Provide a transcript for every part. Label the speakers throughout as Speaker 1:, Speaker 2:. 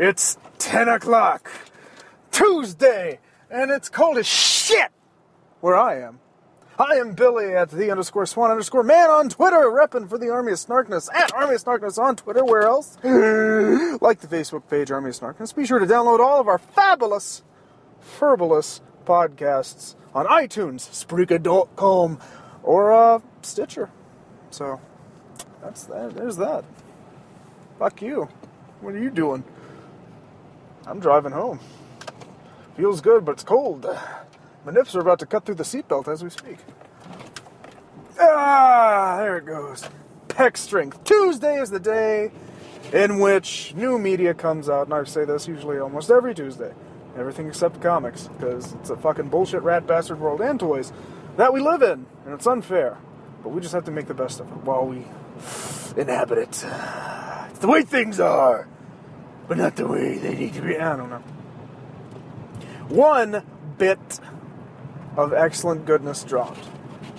Speaker 1: It's 10 o'clock, Tuesday, and it's cold as shit where I am. I am Billy at _Swan_man on Twitter, repping for the Army of Snarkness, at Army of Snarkness on Twitter. Where else? Like the Facebook page, Army of Snarkness. Be sure to download all of our fabulous, fabulous podcasts on iTunes, Spreaker.com, or Stitcher. So, that's that. There's that. Fuck you. What are you doing? I'm driving home. Feels good, but it's cold. My nips are about to cut through the seatbelt as we speak. There it goes. Pec strength. Tuesday is the day in which new media comes out, and I say this usually almost every Tuesday. Everything except comics, because it's a fucking bullshit rat bastard world and toys that we live in, and it's unfair. But we just have to make the best of it while we inhabit it. It's the way things are, but not the way they need to be. I don't know. One bit of excellent goodness dropped.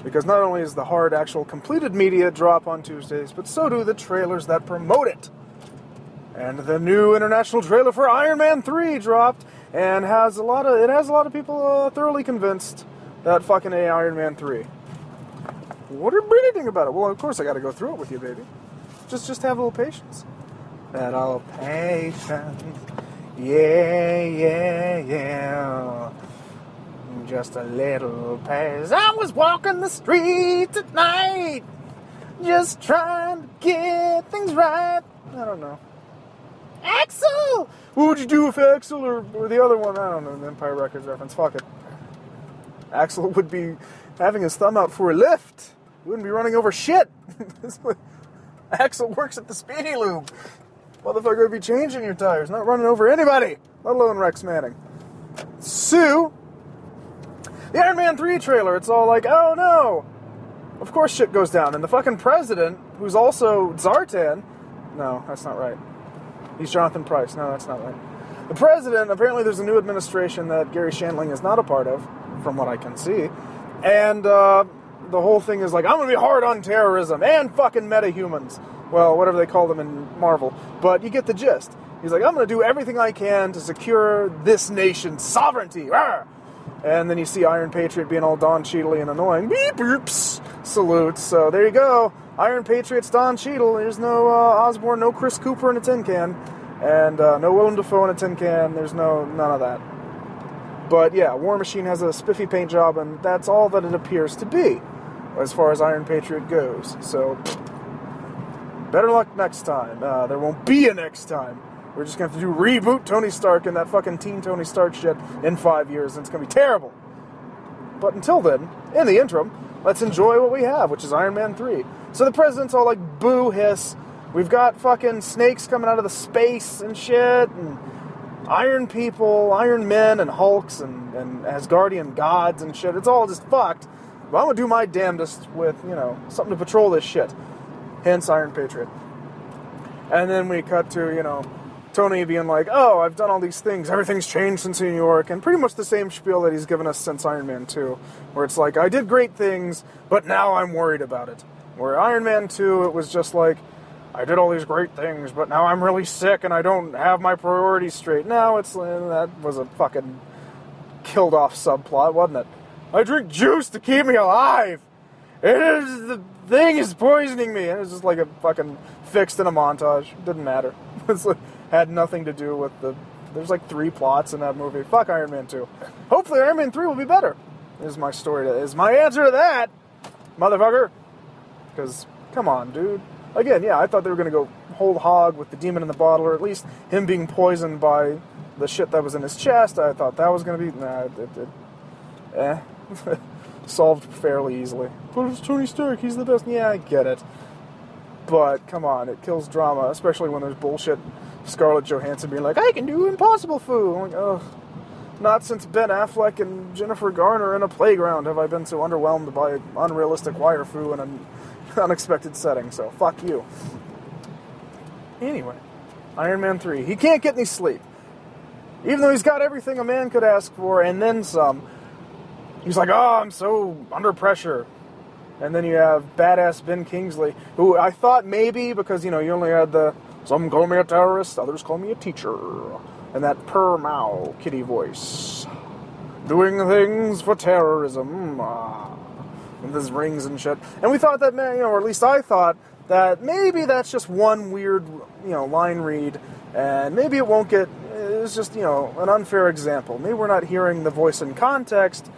Speaker 1: Because not only is the hard, actual, completed media drop on Tuesdays, but so do the trailers that promote it. And the new international trailer for Iron Man 3 dropped, and has a lot of people thoroughly convinced that fucking Iron Man 3. What are you think about it? Well, of course I gotta go through it with you, baby. Just have a little patience. That all patience. Yeah. Just a little pace. I was walking the streets at night, just trying to get things right. I don't know. Axel! What would you do if Axel or the other one? I don't know, the Empire Records reference. Fuck it. Axel would be having his thumb out for a lift. He wouldn't be running over shit. Axel works at the Speedy Lube. Motherfucker would be changing your tires, not running over anybody, let alone Rex Manning. So, the Iron Man 3 trailer, it's all like, oh no! Of course shit goes down. And the fucking president, who's also Zartan... No, that's not right. He's Jonathan Pryce. No, that's not right. The president, apparently there's a new administration that Gary Shandling is not a part of, from what I can see. And the whole thing is like, I'm gonna be hard on terrorism and fucking metahumans. Well, whatever they call them in Marvel. But you get the gist. He's like, I'm gonna do everything I can to secure this nation's sovereignty. Rawr! And then you see Iron Patriot being all Don Cheadle and annoying. Beep, boops, salutes. So there you go. Iron Patriot's Don Cheadle. There's no Osborn, no Chris Cooper in a tin can. And no Willem Dafoe in a tin can. There's none of that. But yeah, War Machine has a spiffy paint job, and that's all that it appears to be, as far as Iron Patriot goes. So, better luck next time. There won't be a next time. We're just going to have to reboot Tony Stark and that fucking Teen Tony Stark shit in 5 years, and it's going to be terrible. But until then, in the interim, let's enjoy what we have, which is Iron Man 3. So the president's all like, boo, hiss. We've got fucking snakes coming out of the space and shit, and iron people, iron men, and Hulks, and Asgardian gods and shit. It's all just fucked. But I'm going to do my damnedest with, something to patrol this shit. Hence Iron Patriot. And then we cut to, Tony being like, oh, I've done all these things, everything's changed since New York, and pretty much the same spiel that he's given us since Iron Man 2, where it's like, I did great things, but now I'm worried about it. Where Iron Man 2, it was just like, I did all these great things, but now I'm really sick and I don't have my priorities straight. Now that was a fucking killed off subplot, wasn't it? I drink juice to keep me alive! The thing is poisoning me! And it was just like a fucking fixed in a montage. It didn't matter. It's like, had nothing to do with there's like 3 plots in that movie. Fuck Iron Man 2. Hopefully Iron Man 3 will be better. Is my answer to that, motherfucker. Because, come on, dude. Again, yeah, I thought they were going to go whole hog with the demon in the bottle, or at least him being poisoned by the shit that was in his chest. I thought that was going to be, solved fairly easily. But it's Tony Stark, he's the best. Yeah, I get it. But, come on, it kills drama, especially when there's bullshit Scarlett Johansson being like, I can do impossible foo. I'm like, ugh. Not since Ben Affleck and Jennifer Garner in a playground have I been so underwhelmed by unrealistic wire foo in an unexpected setting, so fuck you. Anyway, Iron Man 3. He can't get any sleep. Even though he's got everything a man could ask for, and then some. He's like, oh, I'm so under pressure. And then you have badass Ben Kingsley, who I thought maybe, because, you only had the Some call me a terrorist, others call me a teacher. And that purr-mow kitty voice. Doing things for terrorism. And there's rings and shit. And we thought that, or at least I thought, that maybe that's just one weird, line read, and maybe it won't get, it's just, an unfair example. Maybe we're not hearing the voice in context,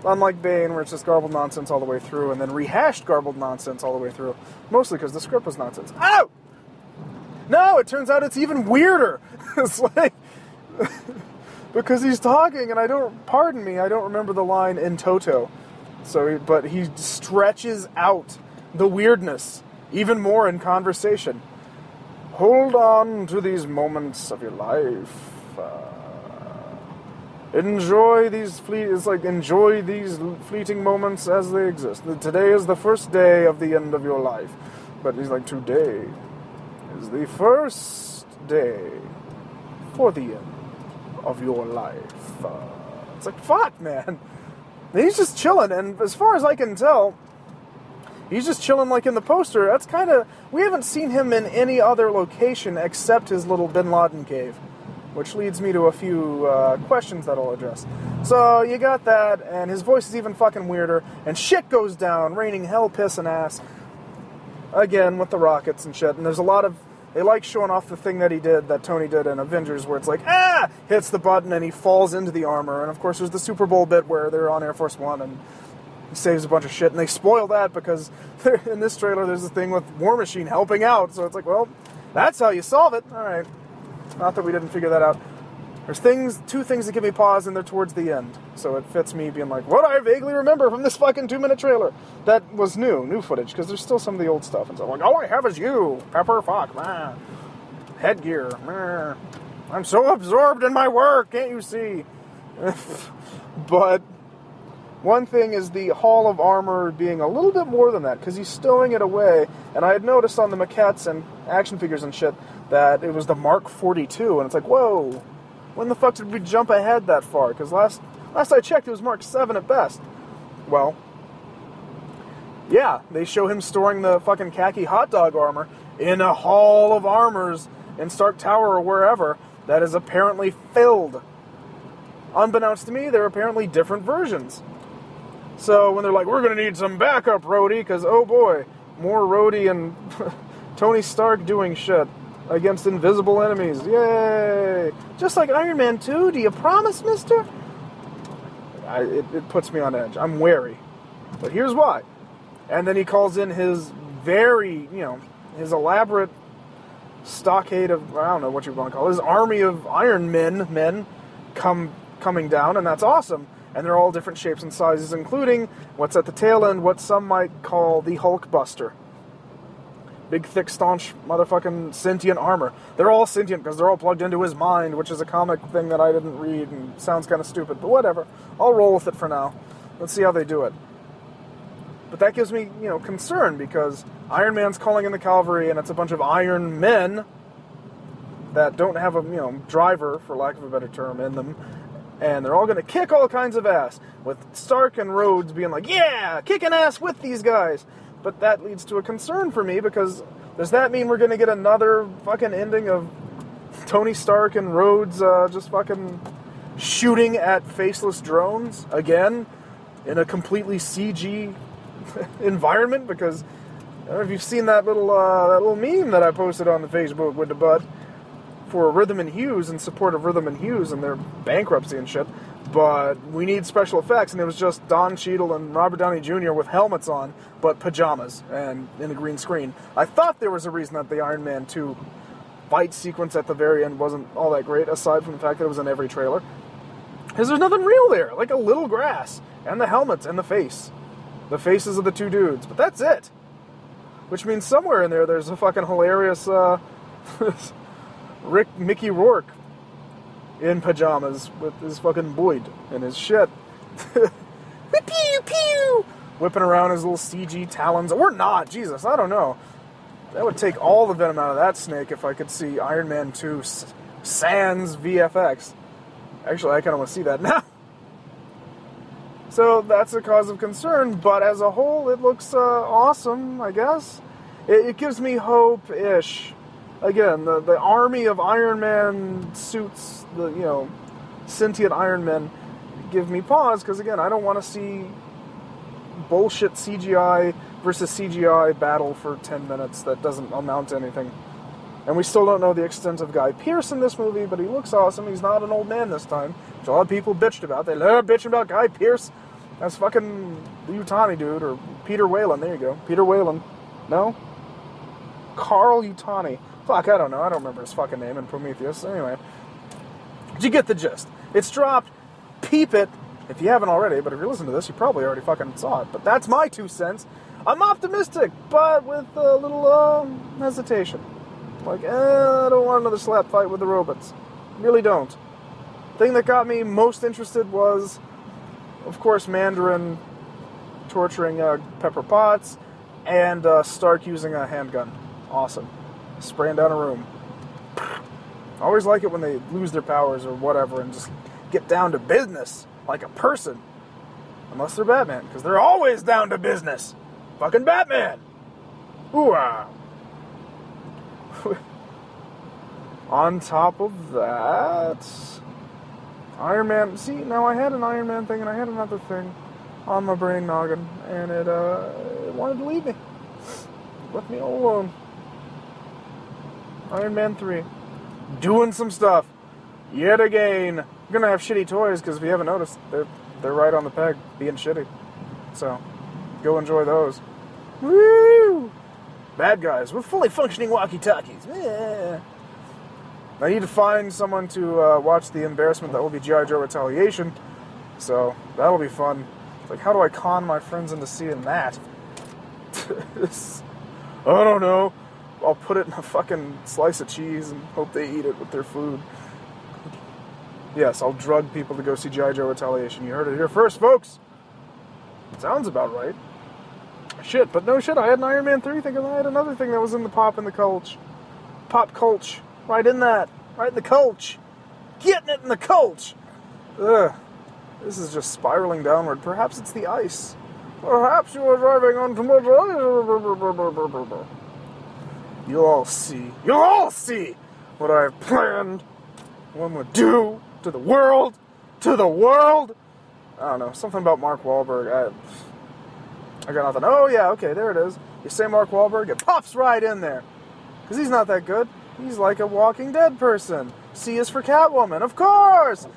Speaker 1: unlike Bane, where it's just garbled nonsense all the way through, and then rehashed garbled nonsense all the way through. Mostly because the script was nonsense. Oh! No, it turns out it's even weirder. It's like, because he's talking, and I don't remember the line in toto. But he stretches out the weirdness even more in conversation. Hold on to these moments of your life. Enjoy these fleeting moments as they exist. Today is the first day of the end of your life. But he's like, today is the first day for the end of your life. It's like, fuck, man. He's just chilling, and as far as I can tell, he's just chilling like in the poster. That's kind of... We haven't seen him in any other location except his little Bin Laden cave, which leads me to a few questions that I'll address. So, you got that, and his voice is even fucking weirder, and shit goes down, raining hell, piss, and ass. Again, with the rockets and shit, and there's a lot of... They like showing off the thing that Tony did in Avengers, where it's like, hits the button and he falls into the armor. And of course there's the Super Bowl bit where they're on Air Force One and he saves a bunch of shit. And they spoil that because in this trailer there's a thing with War Machine helping out. So it's like, well, that's how you solve it. All right. Not that we didn't figure that out. There's two things that give me pause, and they're towards the end. So it fits me being like, what do I vaguely remember from this fucking 2-minute trailer? That was new footage, because there's still some of the old stuff. And so I'm like, all I have is you, Pepper, fuck, man. Headgear, man. I'm so absorbed in my work, can't you see? But one thing is the Hall of Armor being a little bit more than that, because he's stowing it away. And I had noticed on the maquettes and action figures and shit that it was the Mark 42, and it's like, whoa. When the fuck did we jump ahead that far? Because last I checked, it was Mark 7 at best. Well, yeah, they show him storing the fucking khaki hot dog armor in a hall of armors in Stark Tower or wherever that is apparently filled. Unbeknownst to me, they're apparently different versions. So when they're like, we're going to need some backup, Rhodey, because, oh boy, more Rhodey and Tony Stark doing shit against invisible enemies. Yay! Just like Iron Man 2, do you promise, mister? It puts me on edge. I'm wary. But here's why. And then he calls in his very, his elaborate stockade of, I don't know what you want to call it, his army of Iron Men coming down, and that's awesome. And they're all different shapes and sizes, including what's at the tail end, what some might call the Hulk Buster. Big, thick, staunch, motherfucking sentient armor. They're all sentient because they're all plugged into his mind, which is a comic thing that I didn't read and sounds kind of stupid, but whatever. I'll roll with it for now. Let's see how they do it. But that gives me, concern, because Iron Man's calling in the cavalry, and it's a bunch of Iron Men that don't have a, driver, for lack of a better term, in them, and they're all going to kick all kinds of ass, with Stark and Rhodes being like, yeah, kicking ass with these guys. But that leads to a concern for me, because does that mean we're going to get another fucking ending of Tony Stark and Rhodes just fucking shooting at faceless drones again in a completely CG environment? Because I don't know if you've seen that little meme that I posted on the Facebook with the bud for Rhythm and Hughes, in support of Rhythm and Hughes and their bankruptcy and shit. But we need special effects, and it was just Don Cheadle and Robert Downey Jr. with helmets on, but pajamas, and in a green screen. I thought there was a reason that the Iron Man 2 fight sequence at the very end wasn't all that great, aside from the fact that it was in every trailer. Because there's nothing real there, like a little grass, and the helmets, and the face. The faces of the two dudes, but that's it. Which means somewhere in there's a fucking hilarious Mickey Rourke in pajamas with his fucking Boyd and his shit. Pew, pew! Whipping around his little CG talons. Or not, Jesus, I don't know. That would take all the venom out of that snake if I could see Iron Man 2 sans VFX. Actually, I kind of want to see that now. So that's a cause of concern, but as a whole, it looks awesome, I guess. It gives me hope-ish again, the army of Iron Man suits, the sentient Iron Men, give me pause, because again, I don't want to see bullshit CGI versus CGI battle for 10 minutes that doesn't amount to anything. And we still don't know the extent of Guy Pearce in this movie, but he looks awesome. He's not an old man this time, which a lot of people bitched about. They love bitching about Guy Pearce. That's fucking the Utani dude, or Peter Whalen. There you go. Peter Whalen. No? Carl Utani. Fuck, I don't know. I don't remember his fucking name in Prometheus. Anyway. But you get the gist. It's dropped. Peep it. If you haven't already, but if you're listening to this, you probably already fucking saw it. But that's my 2 cents. I'm optimistic, but with a little hesitation. Like, I don't want another slap fight with the robots. Really don't. Thing that got me most interested was, of course, Mandarin torturing Pepper Potts, and Stark using a handgun. Awesome. Spraying down a room. I always like it when they lose their powers or whatever and just get down to business like a person. Unless they're Batman, because they're always down to business. Fucking Batman! Ooh-ah! On top of that, Iron Man. See, now I had an Iron Man thing and I had another thing on my brain noggin, and it wanted to leave me. Left me all alone. Iron Man 3. Doing some stuff. Yet again. We're gonna have shitty toys, because if you haven't noticed, they're right on the peg, being shitty. So, go enjoy those. Woo! Bad guys with fully functioning walkie-talkies. Yeah. I need to find someone to watch the embarrassment that will be G.I. Joe Retaliation. So, that'll be fun. It's like, how do I con my friends into seeing that? I don't know. I'll put it in a fucking slice of cheese and hope they eat it with their food. Yes, I'll drug people to go see G.I. Joe Retaliation. You heard it here first, folks. Sounds about right. Shit, but no shit, I had an Iron Man 3 thing, and I had another thing that was in the pop and the culch. Pop culch. Right in that. Right in the culch. Getting it in the culch. Ugh. This is just spiraling downward. Perhaps it's the ice. Perhaps you are driving on too much ice. You'll all see. You'll all see what I've planned. One would do to the world. To the world. I don't know. Something about Mark Wahlberg. I got nothing. Oh, yeah, okay, there it is. You say Mark Wahlberg, it pops right in there. Because he's not that good. He's like a Walking Dead person. C is for Catwoman, of course!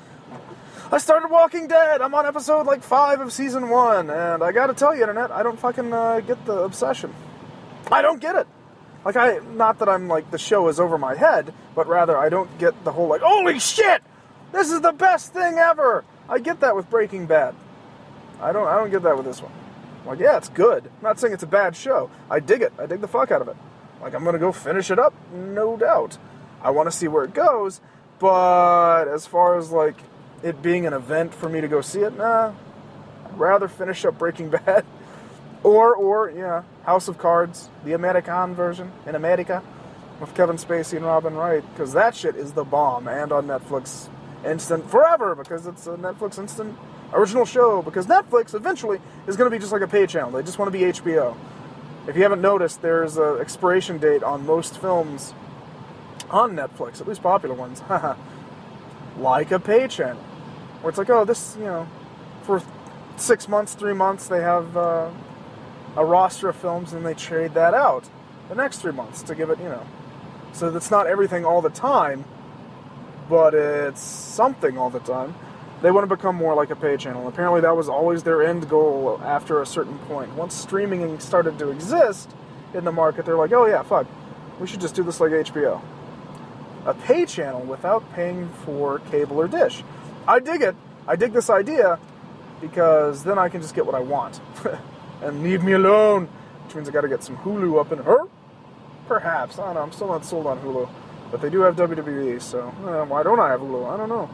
Speaker 1: I started Walking Dead. I'm on episode, 5 of season 1. And I gotta tell you, Internet, I don't fucking get the obsession. I don't get it. Not that I'm, the show is over my head, but rather I don't get the whole, holy shit! This is the best thing ever! I get that with Breaking Bad. I don't get that with this one. Yeah, it's good. I'm not saying it's a bad show. I dig it. I dig the fuck out of it. I'm gonna go finish it up, no doubt. I want to see where it goes, but as far as, it being an event for me to go see it, nah. I'd rather finish up Breaking Bad. Or, House of Cards, the American version, in America, with Kevin Spacey and Robin Wright, because that shit is the bomb, and on Netflix Instant forever, because it's a Netflix Instant original show, because Netflix eventually is going to be just like a pay channel. They just want to be HBO. If you haven't noticed, there's an expiration date on most films on Netflix, at least popular ones, like a pay channel, where it's this, for 6 months, 3 months, they have a roster of films, and they trade that out the next 3 months to give it, so that's not everything all the time, but it's something all the time. They want to become more like a pay channel. Apparently that was always their end goal after a certain point. Once streaming started to exist in the market, they're like, oh yeah, fuck, we should just do this like HBO. A pay channel without paying for cable or dish. I dig it. I dig this idea, because then I can just get what I want. And leave me alone. Which means I gotta get some Hulu up in her. Perhaps. I don't know. I'm still not sold on Hulu. But they do have WWE, so why don't I have Hulu? I don't know.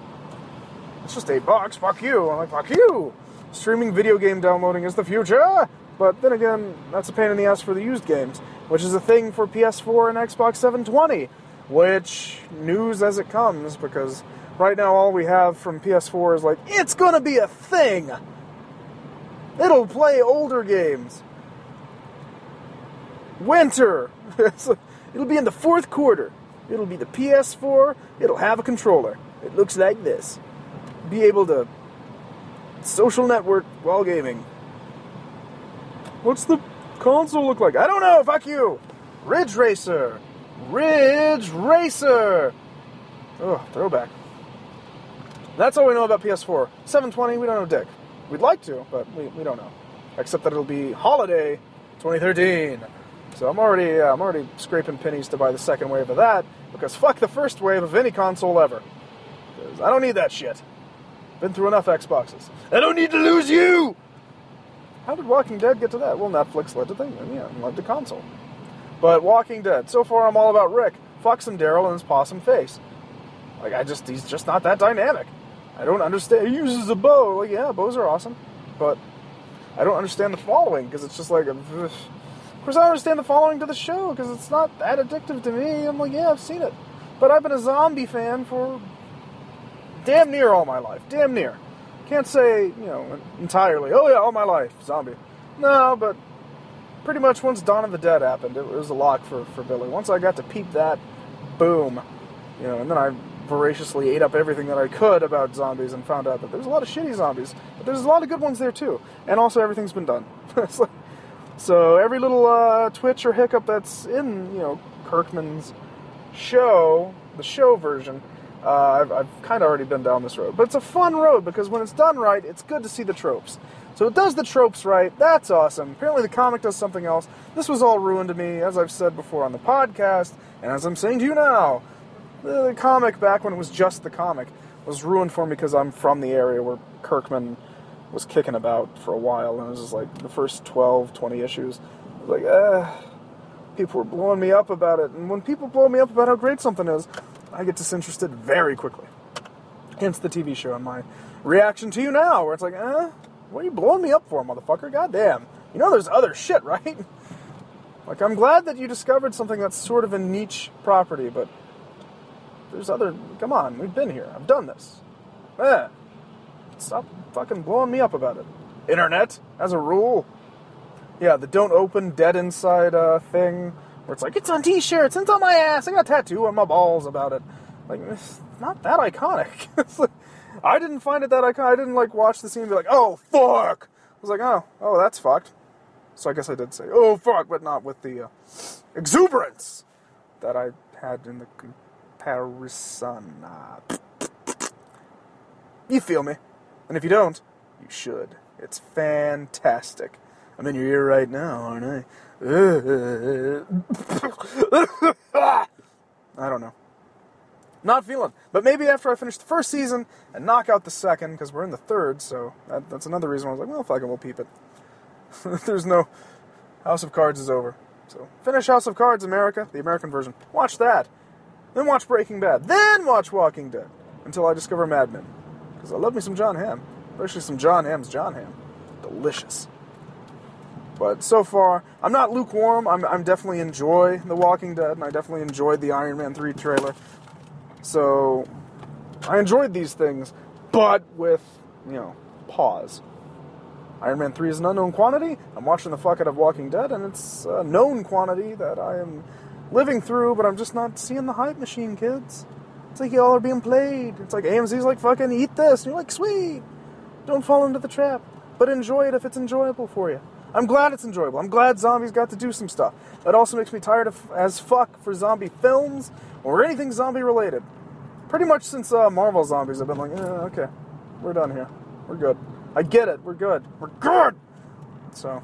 Speaker 1: It's just $8. Fuck you. I'm like, fuck you. Streaming video game downloading is the future. But then again, that's a pain in the ass for the used games, which is a thing for PS4 and Xbox 720. Which, news as it comes, because right now all we have from PS4 is it's gonna be a thing. It'll play older games. Winter. It'll be in the fourth quarter. It'll be the PS4. It'll have a controller. It looks like this. Be able to social network while gaming. What's the console look like? I don't know. Fuck you. Ridge Racer. Ridge Racer. Oh, throwback. That's all we know about PS4. 720, we don't know dick. We'd like to, but we don't know. Except that it'll be holiday 2013. So I'm already scraping pennies to buy the second wave of that, because fuck the first wave of any console ever. Because I don't need that shit. Been through enough Xboxes. I don't need to lose you! How did Walking Dead get to that? Well, Netflix led to thing, and yeah, led to console. But Walking Dead, so far I'm all about Rick. Fuck some Daryl and his possum face. Like, he's just not that dynamic. I don't understand. He uses a bow. Like, yeah, bows are awesome. But I don't understand the following, because it's just like, of course I don't understand the following to the show, because it's not that addictive to me. I'm like, yeah, I've seen it. But I've been a zombie fan for damn near all my life. Damn near. Can't say, entirely, oh yeah, all my life, zombie. No, but pretty much once Dawn of the Dead happened, it was a lock for Billy. Once I got to peep that, boom. And then I voraciously ate up everything that I could about zombies and found out that there's a lot of shitty zombies, but there's a lot of good ones there too. And also everything's been done. So every little twitch or hiccup that's in, Kirkman's show, the show version, I've kind of already been down this road. But it's a fun road, because when it's done right, it's good to see the tropes. So it does the tropes right. That's awesome. Apparently the comic does something else. This was all ruined to me, as I've said before on the podcast, and as I'm saying to you now. The comic, back when it was just the comic, was ruined for me because I'm from the area where Kirkman was kicking about for a while, and it was just like the first 12, 20 issues. I was like, people were blowing me up about it. And when people blow me up about how great something is, I get disinterested very quickly. Hence the TV show and my reaction to you now, where it's like, what are you blowing me up for, motherfucker? Goddamn. There's other shit, right? Like, I'm glad that you discovered something that's sort of a niche property, but there's other... Come on, we've been here. I've done this. Stop fucking blowing me up about it. Internet, as a rule. Yeah, the don't open, dead inside thing, where it's like, it's on t-shirts, and it's on my ass, I got a tattoo on my balls about it. Like, it's not that iconic. It's like, I didn't find it that iconic. I didn't, watch the scene and be like, oh, fuck! I was like, oh, that's fucked. So I guess I did say, oh, fuck, but not with the exuberance that I had in the comparison. You feel me. And if you don't, you should. It's fantastic. I'm in your ear right now, aren't I? I don't know. Not feeling. But maybe after I finish the first season and knock out the second, because we're in the third, so that's another reason why I was like, well, fuck it, we'll peep it. There's no... House of Cards is over. So, finish House of Cards, America, the American version. Watch that. Then watch Breaking Bad. Then watch Walking Dead. Until I discover Mad Men. Because I love me some John Hamm. Especially some John Hamm's John Hamm. Delicious. But so far, I'm not lukewarm. I'm definitely enjoy The Walking Dead. And I definitely enjoyed the Iron Man 3 trailer. So, I enjoyed these things. But with, pause. Iron Man 3 is an unknown quantity. I'm watching the fuck out of Walking Dead. And it's a known quantity that I am... living through, but I'm just not seeing the hype machine, kids. It's like y'all are being played. It's like AMZ's like, fucking eat this. And you're like, sweet. Don't fall into the trap. But enjoy it if it's enjoyable for you. I'm glad it's enjoyable. I'm glad zombies got to do some stuff. That also makes me tired as fuck for zombie films or anything zombie related. Pretty much since Marvel Zombies, I've been like, okay, we're done here. We're good. I get it. We're good. We're good! So...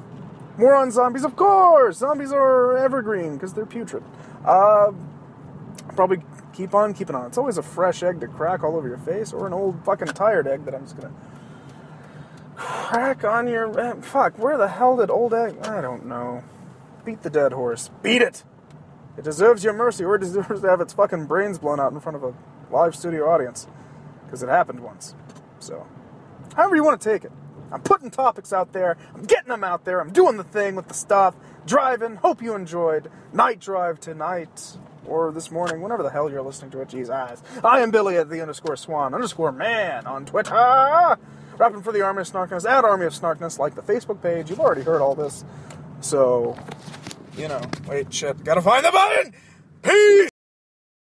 Speaker 1: more on zombies, of course! Zombies are evergreen, because they're putrid. Probably keep on keeping on. It's always a fresh egg to crack all over your face, or an old fucking tired egg that I'm just gonna crack on your... fuck, where the hell did old egg... I don't know. Beat the dead horse. Beat it! It deserves your mercy, or it deserves to have its fucking brains blown out in front of a live studio audience. Because it happened once. So, however you want to take it. I'm putting topics out there, I'm getting them out there, I'm doing the thing with the stuff, driving, hope you enjoyed, night drive tonight, or this morning, whenever the hell you're listening to it, Jesus. I am Billy at _Swan_man on Twitter, rapping for the Army of Snarkness, at Army of Snarkness, like the Facebook page, you've already heard all this, so, wait, shit, gotta find the button! Peace!